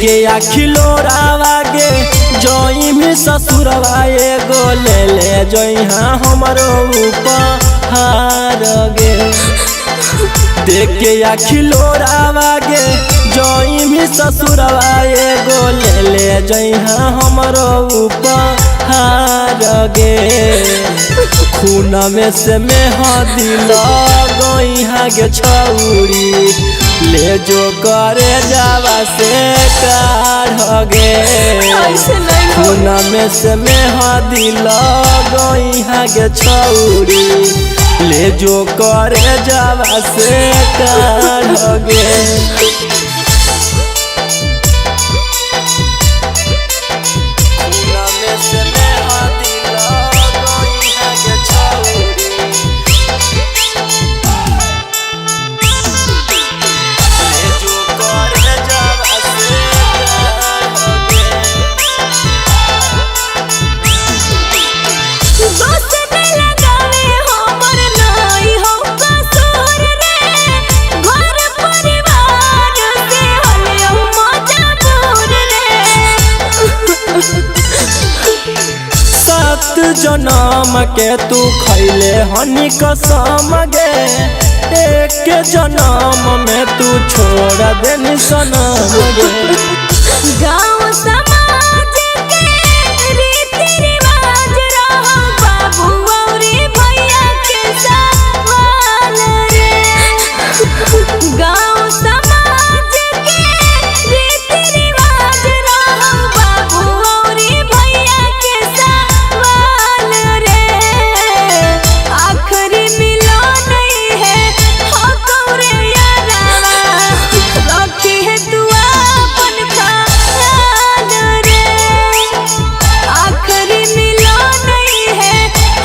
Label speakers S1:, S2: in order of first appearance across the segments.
S1: देखे अखिलो रावागे जोई भी ससुरवा एगो ले जोइहा हमरो उपहार गे। देखे अखिलो रावागे जोई भी ससुरवा एगो ले जोइहा हमरो उपहार गे। खून में से मेहदी लगइहा गे छौरी ले जो करे जावा से काढ़ गे। खून में से मेहदी लगइहा गे छौरी ले जो करे जावा से काढ़ गे। जनम के तू खैले हनी कसम गे। एक जनम में तू छोड़ देनी सनम गे।
S2: गाँव समाज के रीति रिवाज रहो बाबू औरी भैया के सवाल रे। गाँव समाज के रीति रिवाज रहो बाबू औरी भैया के सवाल रे। आखिरी मिलो नहीं है हो कौरे यारावा रखी है दुआ अपन ख्याल रे। आखिरी मिलो नहीं है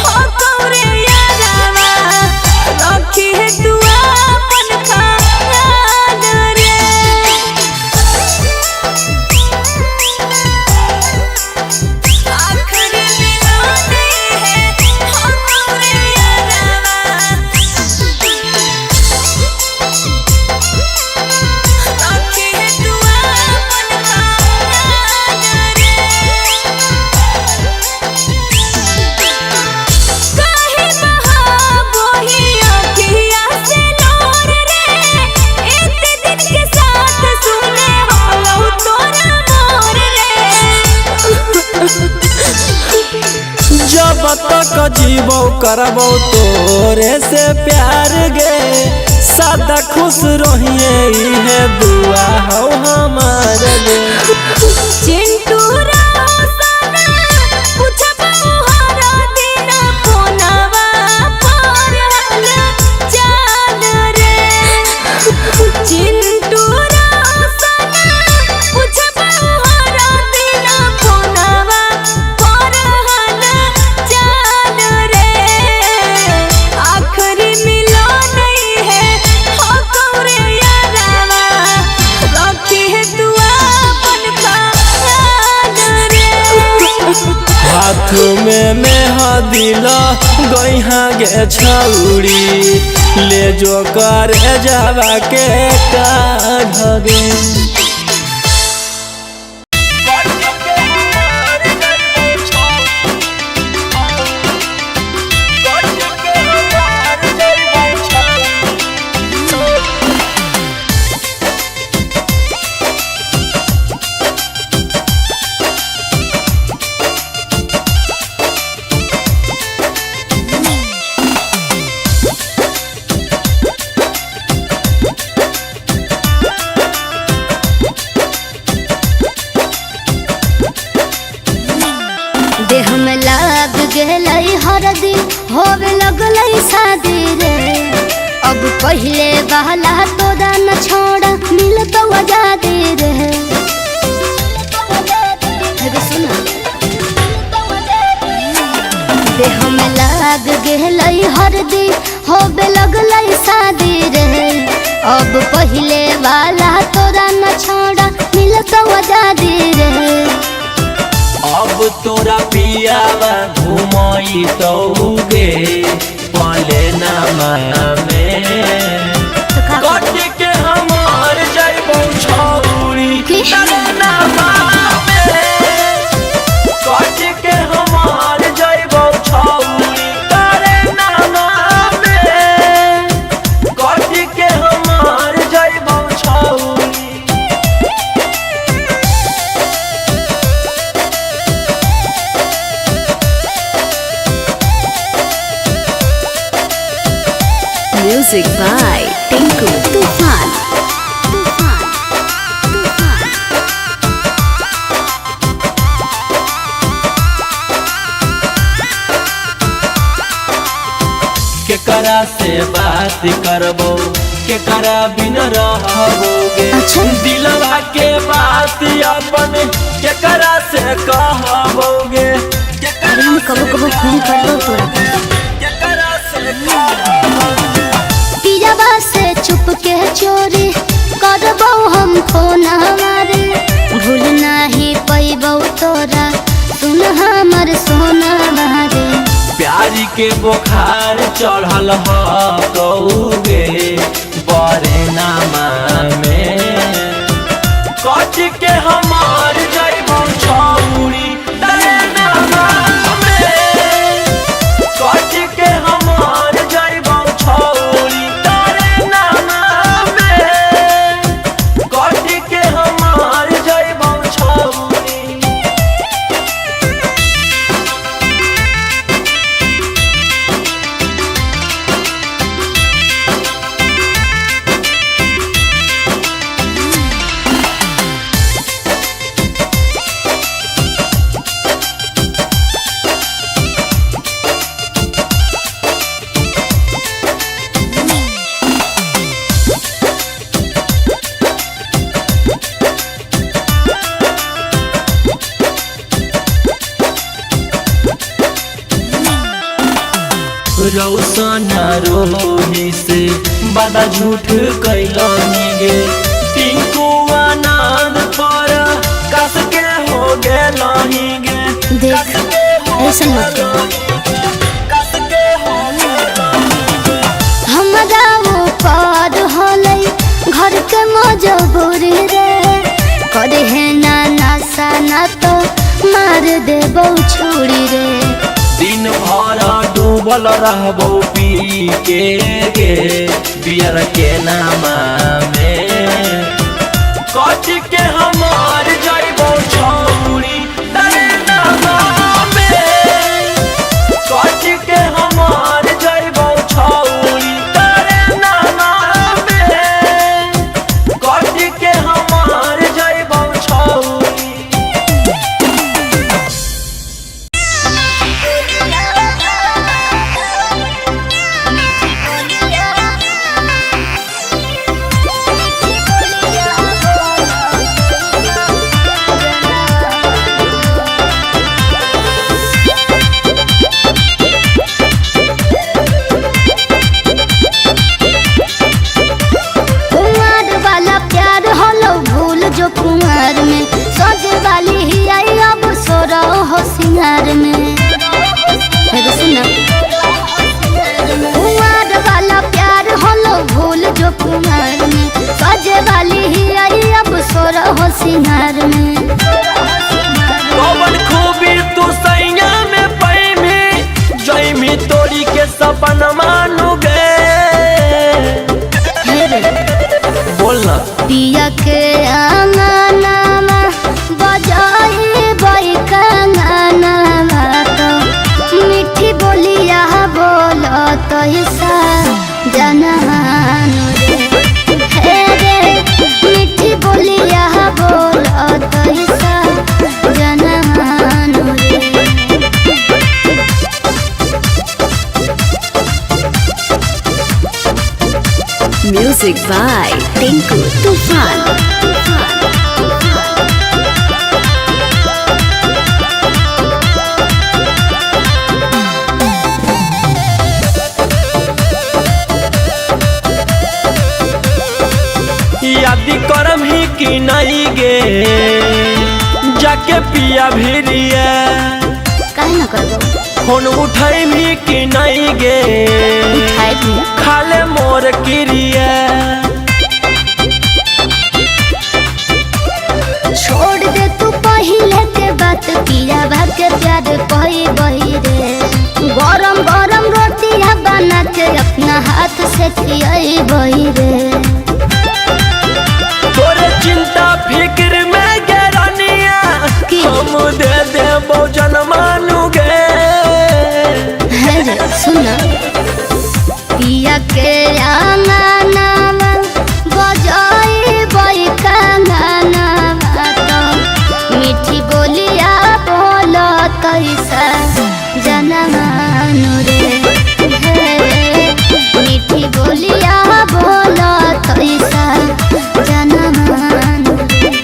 S2: हो कौरे यारावा रखी है दुआ अपन ख्याल रे। आखिरी मिलो नहीं है हो कौरे यारावा रखी है दुआ अपन ख्याल रे। काहे बहाबो ही अखिया से लोर रे। एक दिन के साथ सुने होलो तोरा मोर रे।
S1: जब तक जीवो करबो तोरे से प्यार गे। सदा खुश रहिए इहे दुआ हो हमार गे।
S2: चिंटू रोसना पूछबो हर दिन फोनवा पर हाल चाल रे। चिंटू रोसना पूछबो हर दिन फोनवा पर हाल चाल रे। आखिरी मिलो नहीं है हो कौरे यारावा रखी है दुआ अपन ख्याल रे।
S1: हाथ में मेहदी लगइहा गे छौरी ले जो करे जावा के काढ़ गे।
S3: देह में लाग गेलै हरदी होवे लगलै शादी रे। अब पहले वाला तोरा न छोड़ा मिलतो आजादी रे। देह में लाग गेलै हरदी होवे लगलै शादी रे। अब पहले वाला तोरा न छोड़ा मिलतो आजादी रे।
S1: अब तोरा पियावा घुमई तौगे पले नामा में कट के हमार जइबो छौरी।
S3: Music by Tinku Tufan.
S1: केकरा से बात करबो केकरा बिन रहबोगे
S3: अच्छा।
S1: दिलवा के बात अपन केकरा से कहबोगे
S3: अरे हम कबो कबो फोन कर लो तोरा
S1: केकरा से कहबोगे
S3: पियाबा से चुप के चोरी करबो हम फोन हमारे भूल नहीं पैबो तोरा सुन हमर सोना बहारे
S1: प्यारी के बुखार चढ़ल कौगे बरे नामा में कट के हमार जइबो छौरी तरे नामा में कट के हमार जइबो छौरी तरे नामा में कट के हमार जइबो छौरी रौसना रोही से बड़ा झूठ कैलनी गे टिंकू आनंद पर कस के हो गेलही गे
S3: देख ऐसा मत
S1: कस के हो गेलही
S3: हमरा वो पार होलै घर के मजबूरी रे करे है ना नशा ना तो मार देबो छुरी रे
S1: दिन भर डूबल रहबो पी के गे बियर के नामा में कट के हमार जइबो छौरी तरे नामा में कट के हमार जइबो छौरी तरे नामा में कट के हमार जइबो छौरी
S3: कुंवर वाला प्यार होलो भूल जो कुंवर में सजे वाली ही आई अब सोरा हो सिंगार में है तो सुना कुंवर वाला प्यार होलो भूल जो कुंवर में सजे वाली ही आई अब सोरा हो सिंगार में
S1: कौन खूबी तू सैया में पैमी जैमी तोरी के सपन मानू गे बोलना
S3: पिया के आंगनामा बजाई बाई कंगनामा तो मीठी बोलिया बोलो तो ऐसा जनानो रे हे रे मीठी बोलिया बोलो तो ऐसा जनानो रे Music by Tinku Tufan.
S1: यादी करम ही कि नहीं गे जाके पिया भिरिया
S3: काहे ना करबो
S1: फोन उठाई भी कि नहीं गे
S3: उठाए भी
S1: खाले मोर किरिया
S3: छोड़ दे तू पहिले के बात पिया भाग के प्यार कही बही रे गरम गरम रोटियां बना के अपना हाथ से खियाई बही रे
S1: तोरे चिंता फिक्र में गरनिया
S3: की?
S1: हम दे दे भोजन मानू गे
S3: है रे सुना पिया के आंगनवा बजाई बई कंगनवा तो मीठी बोलिया बोलो तैसा जनमानु रे मीठी बोलिया बोलो तैसा जनमानु रे।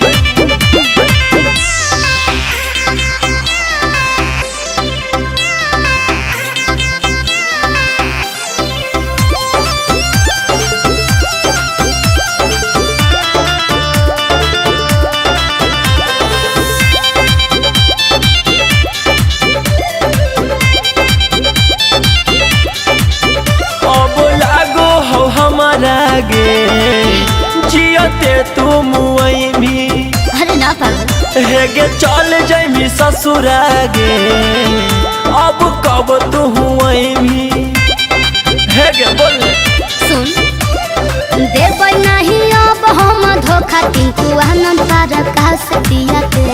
S1: गे जियते तू मुई भी
S3: अरे ना पागल
S1: हेगे चल जैमी ससुरा गे अब कब तू हुई भी हेगे बोल
S3: सुन देव नहीं अब हम धोखा टिंकू आनंद तारा का सतिया के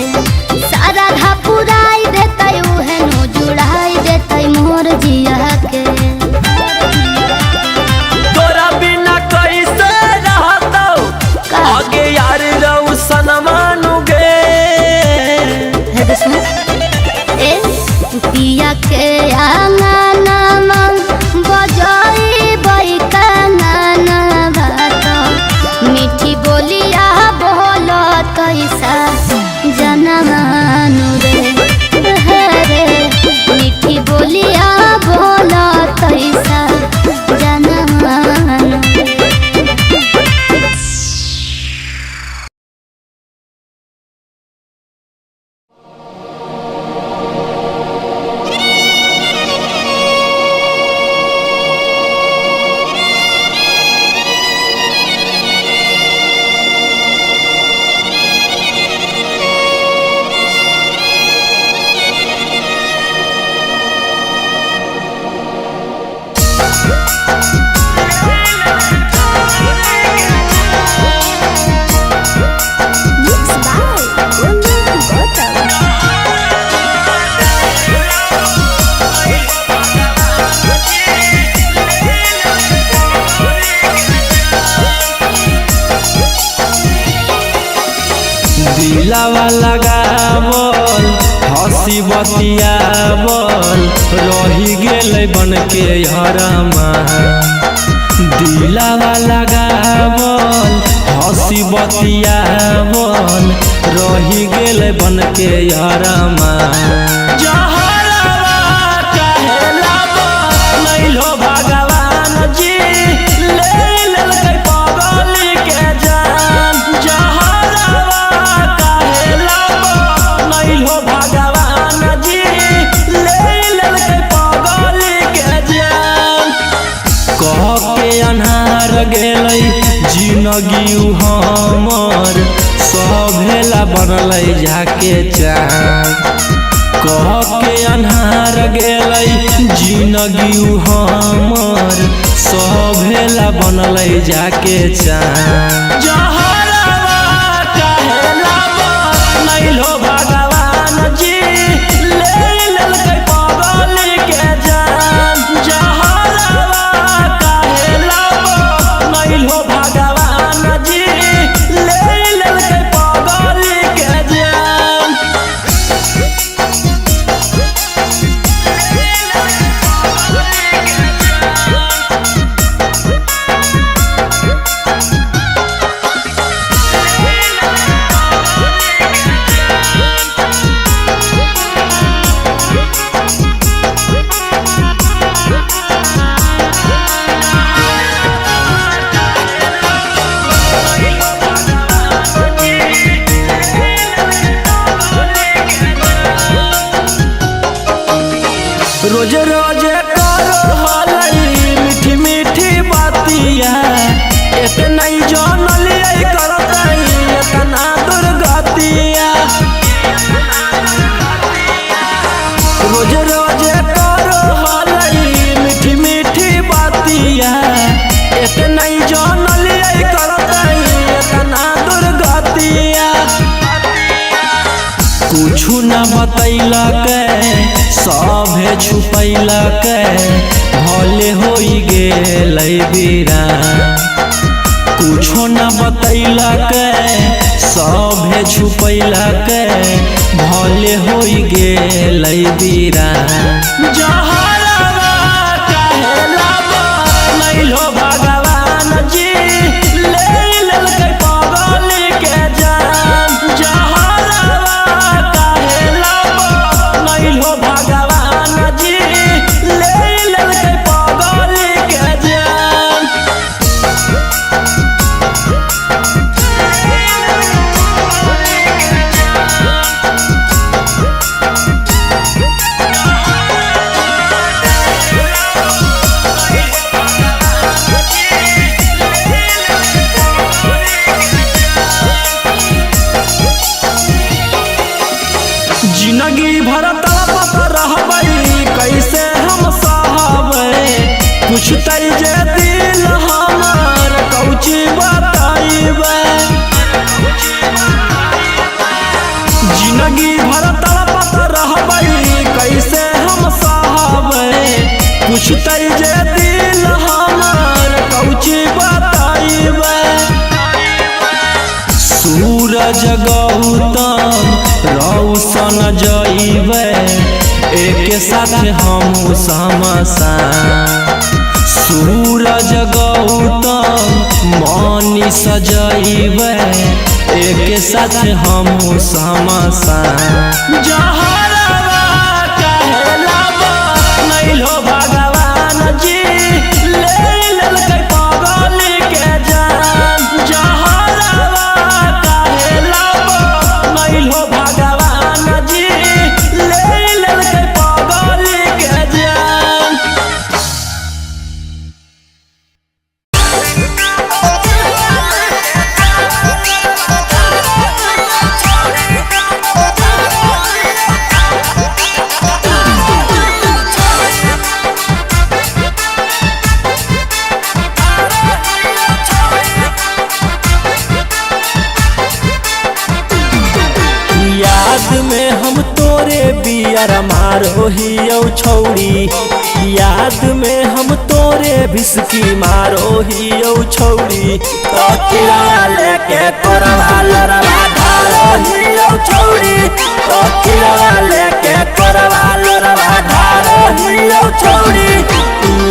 S3: सारा धा पुराई देते उहे नो जुड़ाई देते मोर जिया के
S1: आगे यार रहू सनमानु गे
S3: ए पिया के आंगनवा बजाई बई कंगनवा तो मीठी बोलिया बोलो तैसा जनमानु रे मीठी बोलिया बोलो तैसा जनमानु रे।
S1: दिलावा लगावल हंसी बतियावल रही गेलै बन के हरमा दिलावा लगावल हंसी बतियावल रही गेलै बन के हरमा भगवान जी ले लेलकै पगली के जान भगवान जी ले लेलकै पगली के जान कह के अन्हार गेलै जिंदगी हमर सभेला बनलै झाके चाँद कह के अन्हार गेलै जिंदगी हमर सभेला बनलै जाके चाँद भगवान जी ले लेलकै पगली के जान भगवान जी ले लेलकै पगली के जान। न बतैलक सभे छुपैलक भले होई गेलै वीरान कुछो न बतैलक सभे छुपैलक भले होई गेलै वीरान जहरवा कहेला बनैलो भगवान जी ले लेलकै पागल के जान जहरवा कहेला बनैलो भगवान जी ले लेलकै पागल के जान जिंदगी भर तड़पत रहबै कैसे हम सहबै पूछतै जे दिल हमर कौची बताइबै जिंदगी भर तड़पत रहबै कैसे हम सहबै पूछतै जे दिल हमर कौची बताइबै सूरज गौतम रौशन जइबै एक साथ हमहू समसान सूरज गौतम मनी सजइबै एक साथ हमहू समसान जहरवा कहेला बनैलो भगवान जी ले लेलकै पागल के जान जहरवा कहेला बनैलो भगवान जी ले लेलकै पागल के जान याद में हम तोरे बियर मारो हियौ छौड़ी याद में हम तोरे भिस्की मारो हियौ छौड़ी तो किरा लेके कोरवा लोरवा धारो हियौ छौड़ी तो किरा लेके कोरवा लोरवा धारो हियौ छौड़ी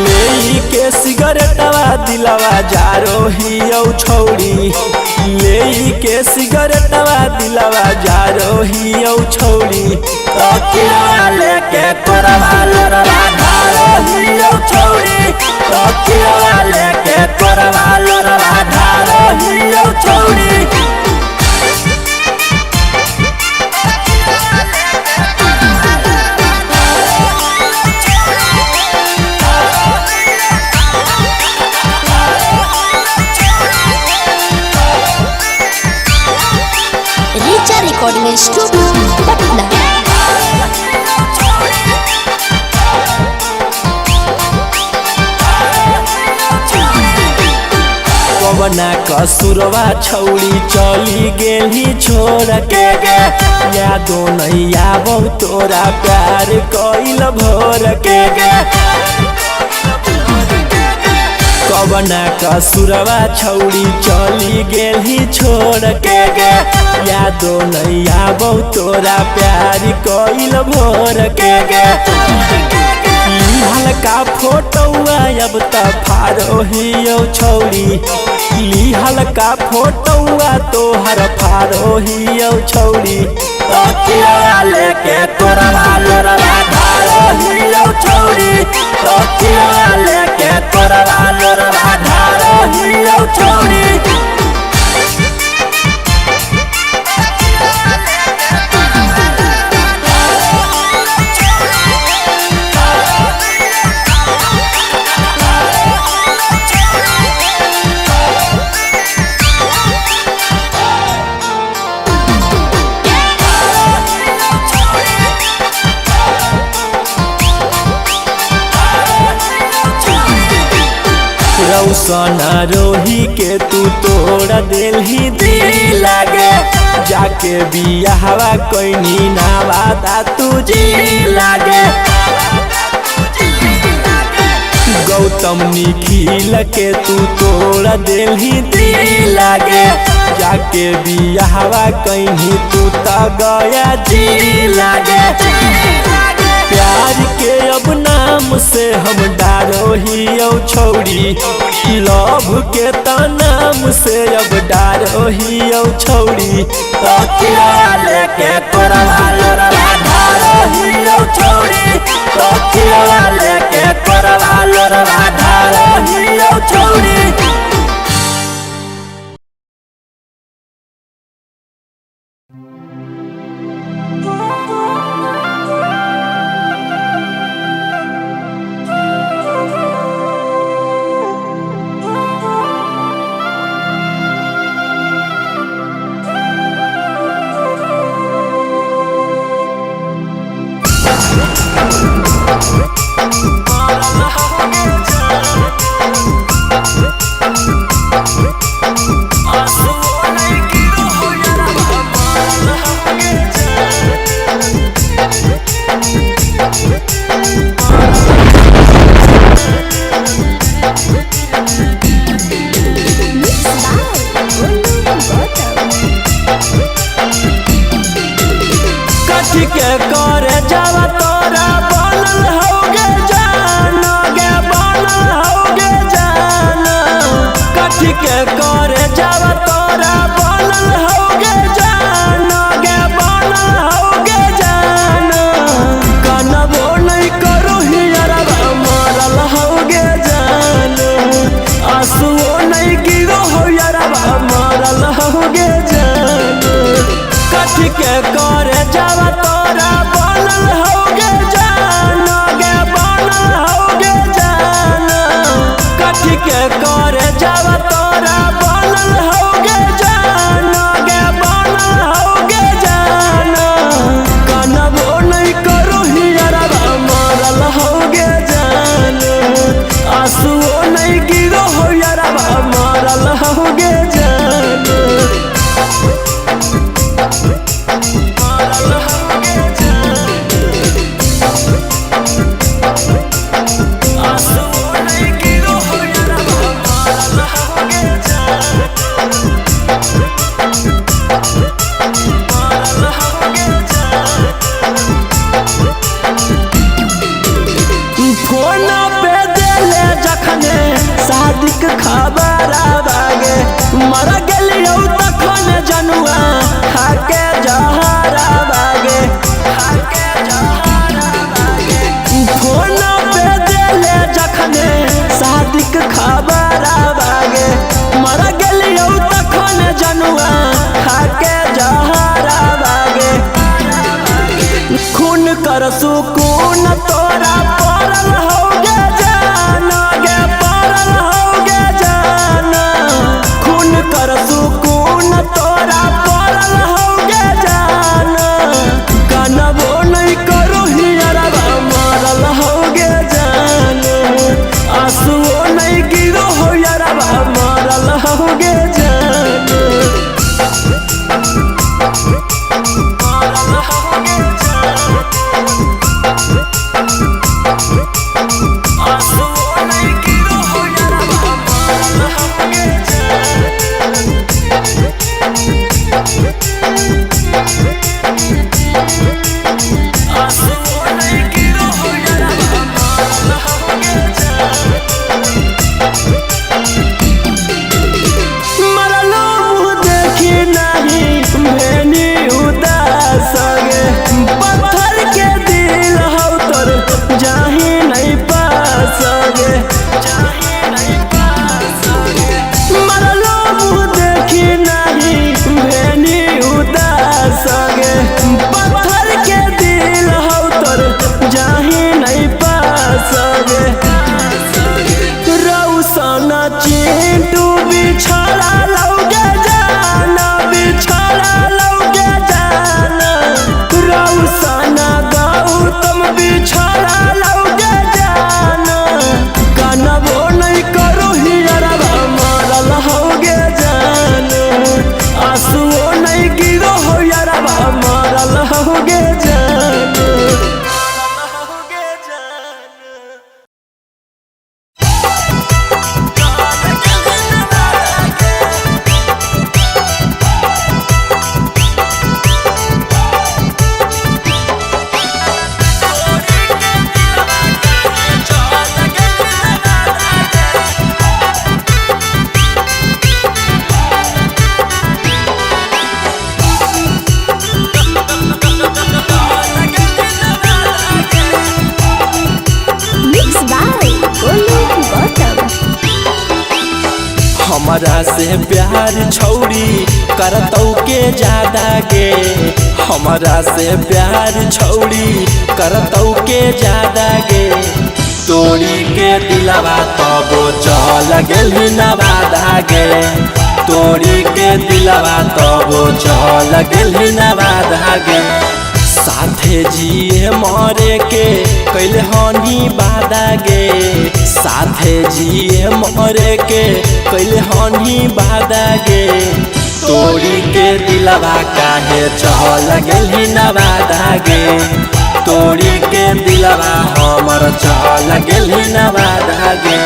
S1: लेई के सिगरेटवा दिलवा जारो हियौ छौड़ी लेई के सिगरेटवा दिलवा जारो हियौ छौड़ी तो किरा लेके कोरवा लोरवा धारो हियौ छौड़ी तो किरा लेके कोरवा लोरवा धारो हियौ छौड़ी
S3: रीचा रिकॉर्डिंग स्टूडियो पटना
S1: कवना कसुरवा छौड़ी चली गेली छोड़ के गे यादो नहीं आबौ तोरा प्यार कइल भोर के गे कवना कसुरवा छौड़ी चली गेली छोड़ के गे यादो नहीं आबौ तोरा प्यार कइल भोर के गे हल्का फोटोआ अब त फारो हियौ छौड़ी हल्का फोटोआ तोहर फारो हियौ छौड़ी तकिया लेके कोरवा लोरवा धारो हियौ छौड़ी तकिया लेके कोरवा लोरवा धारो हियौ छौड़ी रौशन रोही के तू तोड़ दिल ही दिल लागे जाके बियाहवा कोई ना वादा तुझे लागे गौतम निखिल के तू तोड़ दिल दिल लागे जाके बियाहवा कहीं तू तो गया जी लागे प्यार के अब नाम से हम डारो ही छौड़ी लव के तो नाम से अब डारो ही छौड़ी तो क्या लेके कोरवा लोरवा धारो ही छौड़ी तो क्या लेके कोरवा लोरवा धारो ही छौड़ी। के करे जावा तोरा बनल होगे जान गे बनल होगे जान कथी के करे जावा तोरा बनल होगे जान गे बनल होगे जान कनबो नहीं करो हियरवा मरल होगे जान आंसुओ नहीं गिरो हियरवा मरल होगे जान कथी के करे जावा तोरा बनल होगे जान गे बनल होगे जान कथी के करे जावा तोरा बनल होगे जान गे बनल होगे जान कनबो नहीं करो हियरवा मरल होगे जान आंसुओ नहीं गिरो हियरवा मरल होगे जान खबर आगे मर गलियो तखन जनुआ खाके जहरा बागे खाके जहरा बागे फोन पे देले जखने शादीक खबर आगे मर गलियो तखन जनुआ खाके जहरा बागे खून कर सुकून तोरा पड़ल होगे जान गे पड़ल होगे जान खून कर सुकून तोरा पड़ल होगे जान कनबो नहीं करो हियरवा मरल होगे जान आंसुओ नहीं गिरो हियरवा मरल होगे जान मरल होगे आंसुओ नहीं गिरो हियरवा मरल होगे आंसुओ नहीं गिरो हियरवा मरल होगे मरलो मुँह देखी नहीं भेनी उदास गे पत्थर के दिल हो तोर जाही नहीं पास गे जाही नहीं पास गे मरलो मुँह देखी नहीं भेनी उदास गे पत्थर के दिल हो तोर जाही नहीं पास गे रौसन चिंटू बिछड़ा लौगे जान बिछड़ा लौगे जान रौसन गौतम बिछड़ा लौगे जान कनबो नहीं करो हियरवा मरल होगे जान आंसुओ नहीं गिरो हमरा से प्यार छौड़ी करतौ के ज्यादा गे, हमरा से प्यार छौड़ी करतौ के ज्यादा गे। तोड़ी के दिलवा तबो चल गेली नवादा गे, तोड़ी के दिलवा तबो चल गेली नवादा गे। साथे जिए मरे के कैले हनी वादा गे, साथे जिए मरे के कैले हनी वादा गे। तोड़ी के दिलवा काहे चल गेली नवादा गे, तोड़ी के दिलवा हमर चल गेली नवादा गे।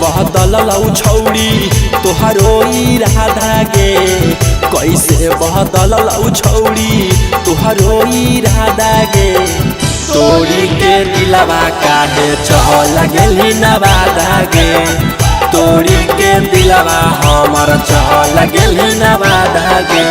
S1: बहदलौ छौड़ी तोहरो इरादा गे, कैसे बहदलौ छौड़ी तोहरो इरादा गे। तोड़ी के दिलवा काहे चल गेली नवादा गे, तोड़ी के दिलवा हमर चल गेली नवादा गे।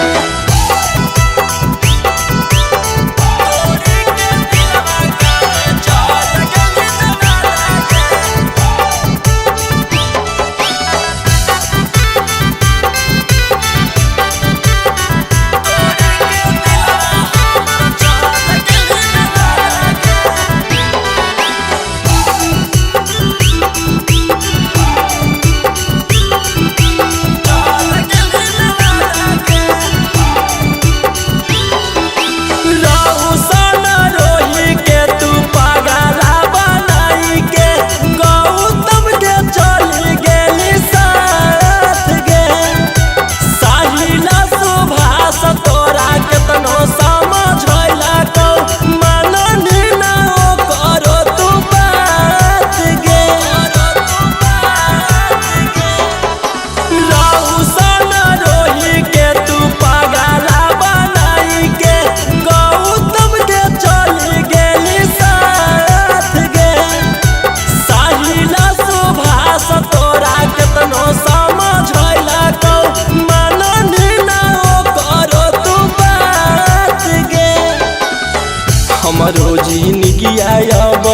S1: हमरो जिंदगी आयब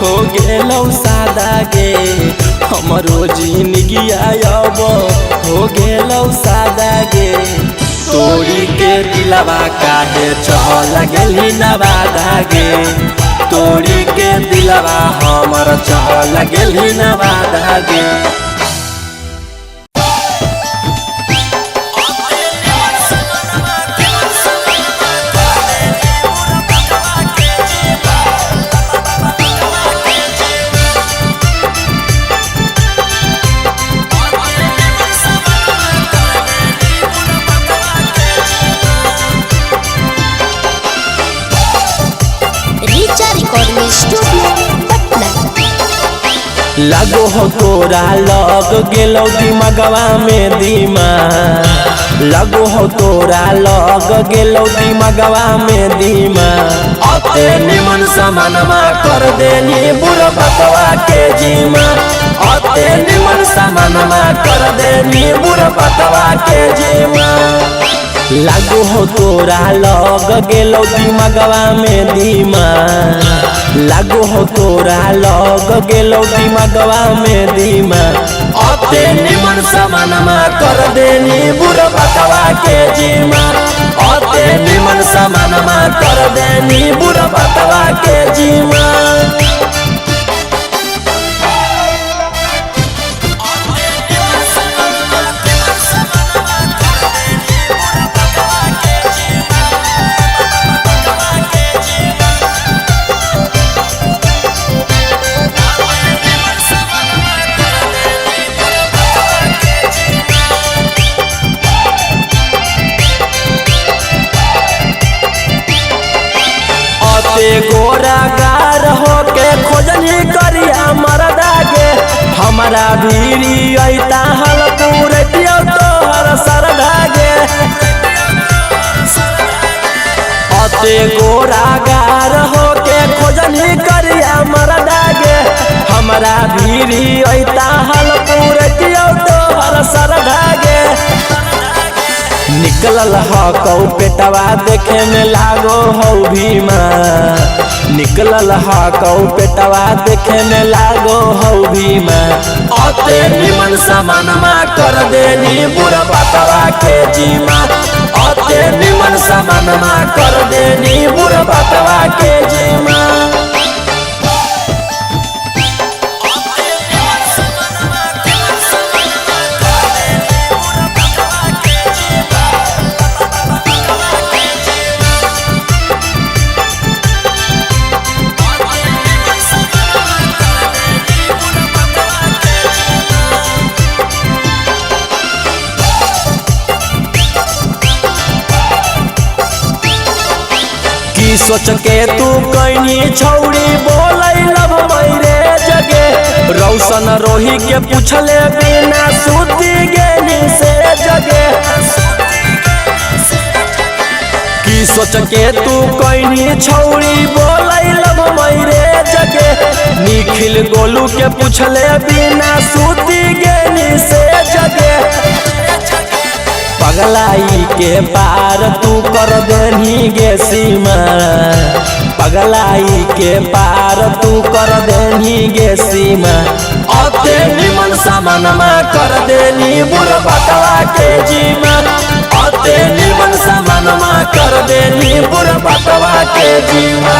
S1: हो गेलौ सादा गे, हमरो जिंदगी आयब हो गेलौ सादा गे। तोड़ी के दिलवा काहे चल गेली नवादा गे, तोड़ी के दिलवा हमर चल गेली नवादा गे। लगो हो तोरा लग गेलौ दिमगवा में दिमाग, लगो हो तोरा लग गेलौ दिमगवा में दिमाग। अते निमन समानमा कर देनी बुढ़बकवा के जीमा, अते निमन समानमा कर देनी बुढ़बकवा के जीमा। लागो हो तोरा लग गेलो दिमागवा में दिमाग, लागो हो तोरा लग गेलो दिमागवा में दिमाग। अते निमन समानमा कर देनी बुरा बतवा के जीमा, अते निमन समानमा कर देनी बुरा बतवा के जीमा। गोरा गार होके खोजनी करिया मरदा गे, हमारा भीरी अइता हल पूरे पियो तोहर सरदा गे। अते गोरा गार होके खोजनी करिया मरदा गे, हमारा भीरी अइता हल पूरे पियो तोहर सरदा गे। निकलल हकौ पेटवा देखे में लागो हौ भीमा, निकलल हकौ पेटवा देखे में लागो हौ भीमा। अते निमन समानमा कर देनी बुरा बतवा के जीमा, अते निमन समानमा कर देनी बुरा बतवा के जीमा। सोच के तू कहीं छौड़ी बोलै लब मैरे जगे, रौशन रोही के पूछले बिना सूती गेनी से जगे। की सोच के तू कहीं छौड़ी बोलै लब मैरे जगे, निखिल गोलू के पूछले बिना सूती गेनी से जगे। पगलाई के पार तू कर देनी गे सीमा, पगलाई के पार तू कर देनी गे सीमा। अते निमन समानमा कर देनी बुरा बतवा के जीमा, अते निमन समानमा कर देनी बुरा बतवा के जीमा।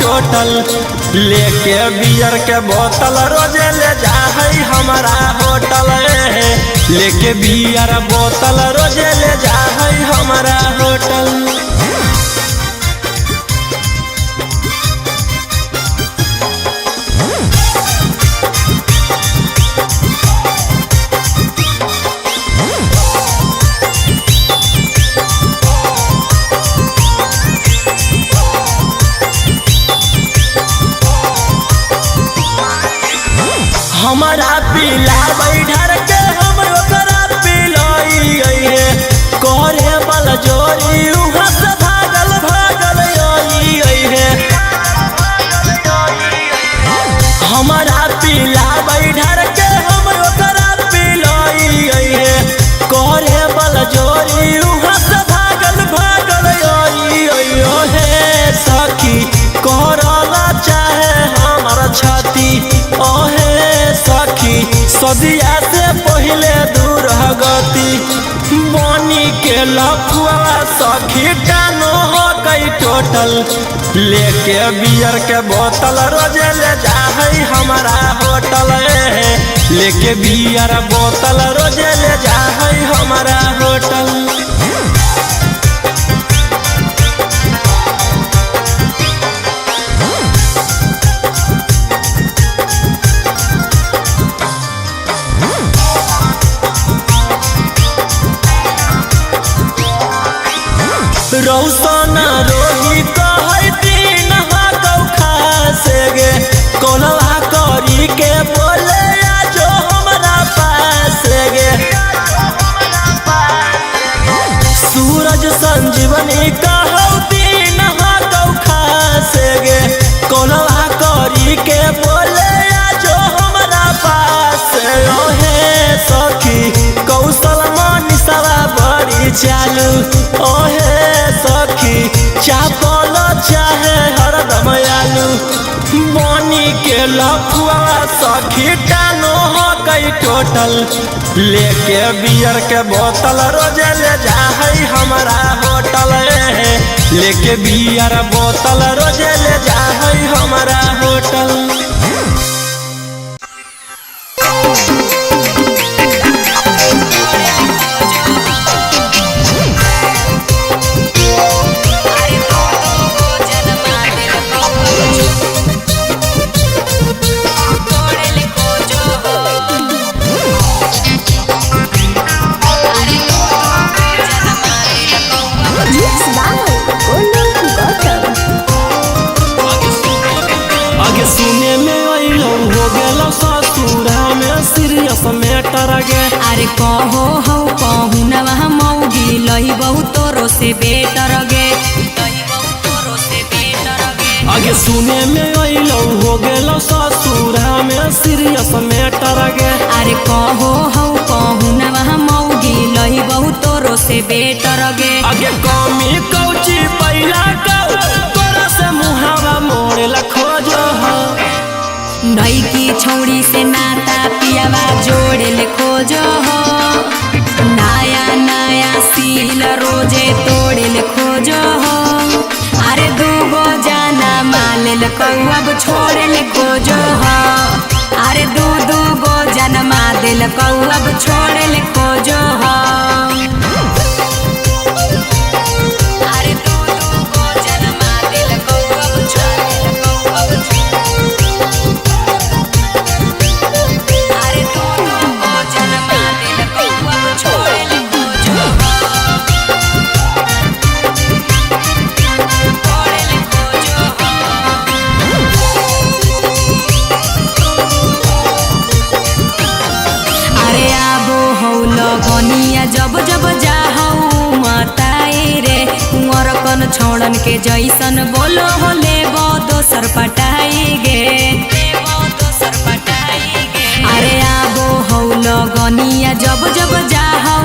S1: टोटल लेके बियर के बोतल रोजे ले जा है हमारा होटल, लेके बियर बोतल रोजे ले जा है हमारा होटल। हमारा पीला बैठर के हम ओकरा पिलाई है, करे बल जोरी उहाँ से भागल भागल आई है। हमारा पीला बैठर के हम ओकरा पिलाई है, करे बल जोरी उहाँ से भागल भागल आई है। सखी करला चाहे हमारा छाती ओहे सखी, सदिया से पहले दूर गति बनी के लफुआ सखी टानो हो गई टोटल। टोटल लेके बियर के बोतल रोजे ले जाहई हमारा होटल लेके बियर बोतल रोजे ले जाहई हमारा होटल। रौशन रोही कहै दिन हाकौ खासे गे कोनवा करी के बोले जो हमरा पास गे सूरज संजीवनी कहौ दिन हाकौ खासे गे कोनवा करी के बोले जो हमरा पास ओहे सखी कौशल मनीषवा बड़ी चालू ओहे सखी चापल चाहे हरदम आलू बनी के लफुआ सखी टानो हो गई टोटल लेके बियर के बोतल रोजे ले जाहई हमारा होटल लेके बियर बोतल रोजे ले जाहई हमारा होटल। सुने में अइलो हो गेलो ससुरा में सीरियस मैटर गे
S2: अरे कहो हो कहू न वहाँ मौगी लही बहुत तोरो से बेटर गे
S1: आगे सुने में अइलो हो गेलो ससुरा में सीरियस मैटर गे
S2: अरे कहो हो कहू न वहाँ मौगी लही बहुत तोरो से बेटर गे
S1: आगे कमी कौची पहिला कौ तोरा से मुहावा मोड़ेला खोजो हो
S2: नई की छौड़ी से नाता पियावा जोड़े ले खोजो हो नया नया सील रोजे तोड़े ले खोजो हो अरे दूगो जाना माले ले अब छोड़े ले खोजो हो अरे दू गो जन्मा दिल अब छोड़े ले खोजो हो अरे दू गो जन्मा दिल अब छोड़े ले अरे दू गो जन्मा दिल अब छोड़े ले खोजो छोड़े ले खोजो अरे आबो हौ लगनिया जब जब जाहौ मताए रे कुंवर कन छोड़न के जैसन बोलो हो लेबो दोसर पटाई गे अरे आबो हौ लगनिया जब जब जाहौ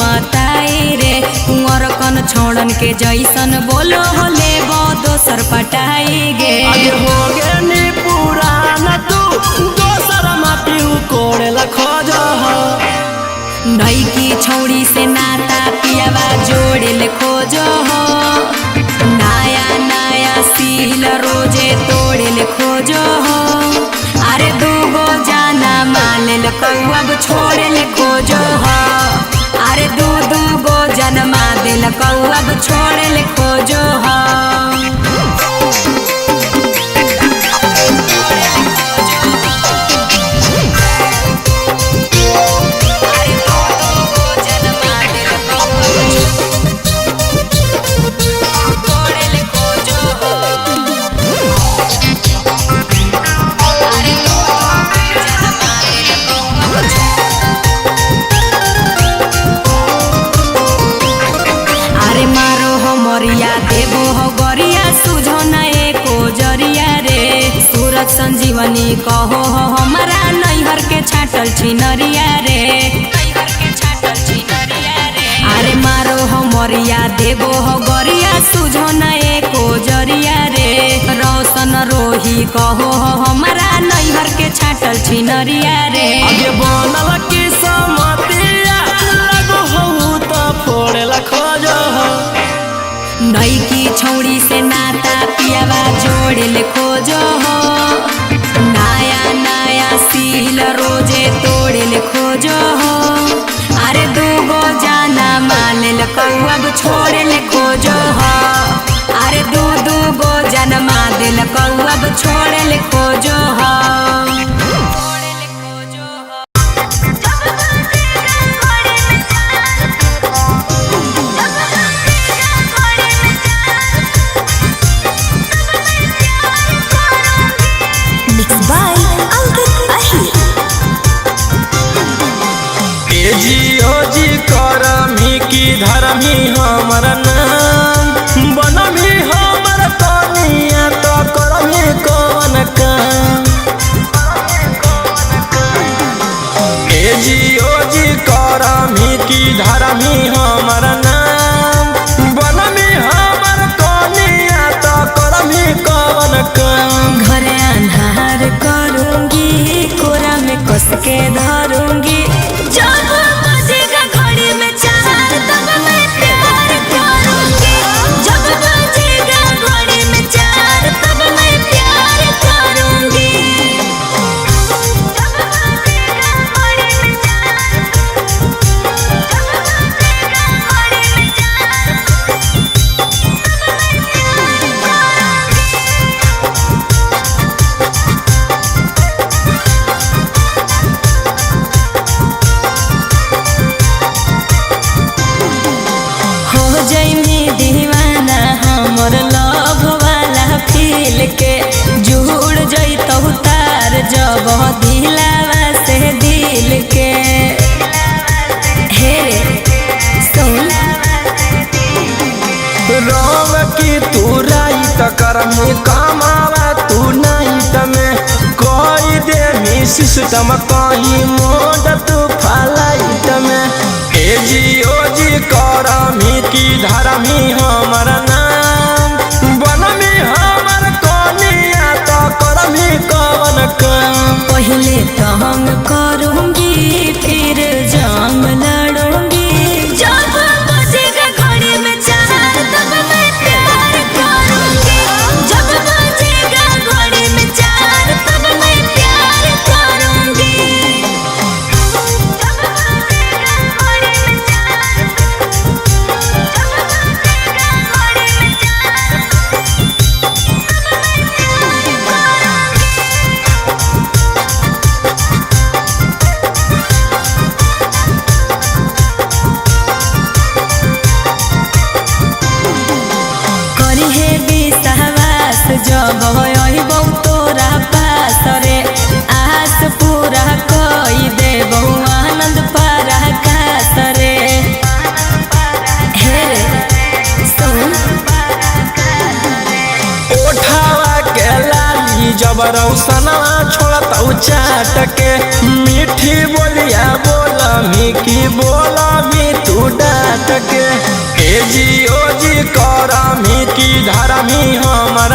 S2: मताए रे कुंवर कन छोड़न के जैसन बोलो हो लेबो दोसर पटाई गे
S1: आगे हो गे नी पुराना तू दोसर माटी कोड़ेला खोजो हो
S2: नई की छौड़ी से नाता पियावा जोड़े ले खोजो हो नया नया सील रोजे तोड़े ले खोजो हो अरे दूगो जाना माले ले अब छोड़े ले खोजो हो अरे दू गो जन्मा दिल अब छोड़े ले खोजो हो संजीवनी कहो हो हमारा नैहर के छाटल छिनरिया रे अरे मारो हो मरिया देबो हो गरिया सुझो न एको जरिया रे रोशन रोही कहो हो हमारा नैहर के छाटल छिनरिया रे
S1: आगे बनल की समतिया लगो हो त फोड़ेला खोजो हो
S2: नई की छौड़ी से नाता तोड़े ले खोजो हो नया नया सील रोजे तोड़े ले खोजो हो अरे दूगो जाना मान ले अब छोड़े ले खोजो हो अरे दू गो जन्मा दिल अब छोड़े ले खोजो हो
S1: धर्मी हमर नाम बनमी हमर कनिया तो करमी कौन काम ए जियो जी करमी की धर्मी हमर नाम बनमी हमर कनिया तो करमी कौन काम
S2: घरे अन्हार करूंगी कोरा में कस के धरूंगी जब बजेगा घड़ी में चार तब मैं प्यार करूंगी जब बजेगा घड़ी में चार तब मैं प्यार करूंगी जब बजेगा घड़ी में चार दीवाना हमर लव वाला फील के जुड़ जैतौ तार जब दिलावा से दिल के हे सुन
S1: रोम की तू राइत करमी कमावा तू नाइट में कोई दे मी सिस्टम कहीं मोड तू फ्लाइट में ए जियो जी करमी की धर्मी हमर नाम बनमी हमर कनिया तो करमी कौन काम
S2: पहले तंग करूंगी फिर जाम लड़ूंगी जब बजेगा घड़ी में चार तब मैं प्यार करूंगी जब बजेगा घड़ी में चार तब मैं प्यार करूंगी जब बजेगा घड़ी में चार जब अइबौ तोरा पास रे आस पूरा कई देबौ आनंद पराकाश रे हे सुन
S1: ओठावा के लाली जब रौसनवा छोड़तौ चाट के मीठी बोलिया बोलमी की बोलमी तू डाट के ए जियो जी करमी की धर्मी हमर